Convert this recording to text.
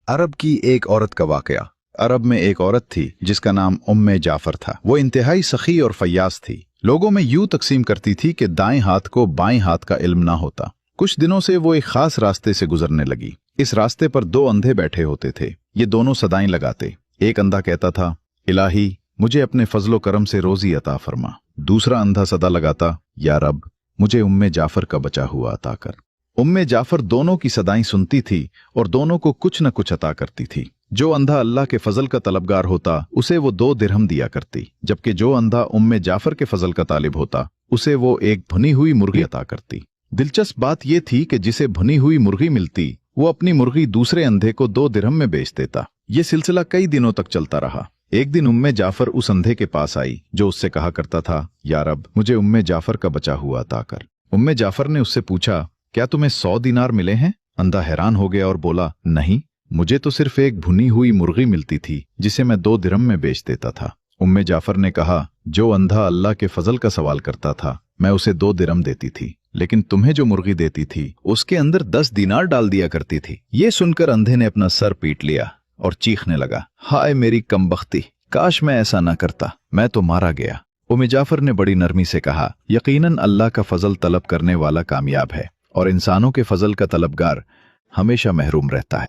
अरब की एक औरत का वाकया। अरब में एक औरत थी जिसका नाम उम्मे जाफर था। वो इंतहाई सखी और फयाज थी। लोगों में यूं तकसीम करती थी कि दाएं हाथ को बाएं हाथ का इल्म ना होता। कुछ दिनों से वो एक खास रास्ते से गुजरने लगी। इस रास्ते पर दो अंधे बैठे होते थे। ये दोनों सदाएं लगाते। एक अंधा कहता था, इलाही मुझे अपने फजलो करम से रोजी अता फरमा। दूसरा अंधा सदा लगाता, या रब मुझे उम्मे जाफर का बचा हुआ अता कर। उम्मे जाफर दोनों की सदाएं सुनती थी और दोनों को कुछ न कुछ अता करती थी। जो अंधा अल्लाह के फजल का तलबगार होता उसे वो 2 दिरहम दिया करती, जबकि जो अंधा उम्मे जाफर के फजल का तालिब होता उसे वो एक भुनी हुई मुर्गी अता करती। दिलचस्प बात यह थी कि जिसे भुनी हुई मुर्गी मिलती वो अपनी मुर्गी दूसरे अंधे को 2 दिरहम में बेच देता। ये सिलसिला कई दिनों तक चलता रहा। एक दिन उम्मे जाफर उस अंधे के पास आई जो उससे कहा करता था, या रब मुझे उम्मे जाफर का बचा हुआ अता कर। उम्मे जाफर ने उससे पूछा, क्या तुम्हें 100 दीनार मिले हैं? अंधा हैरान हो गया और बोला, नहीं, मुझे तो सिर्फ एक भुनी हुई मुर्गी मिलती थी जिसे मैं 2 दिरहम में बेच देता था। उम्मे जाफर ने कहा, जो अंधा अल्लाह के फजल का सवाल करता था मैं उसे 2 दिरहम देती थी, लेकिन तुम्हें जो मुर्गी देती थी उसके अंदर 10 दीनार डाल दिया करती थी। ये सुनकर अंधे ने अपना सर पीट लिया और चीखने लगा, हाय मेरी कमबख्ती, काश मैं ऐसा ना करता, मैं तो मारा गया। उम्मे जाफर ने बड़ी नरमी से कहा, यकीनन अल्लाह का फजल तलब करने वाला कामयाब है और इंसानों के फजल का तलबगार हमेशा महरूम रहता है।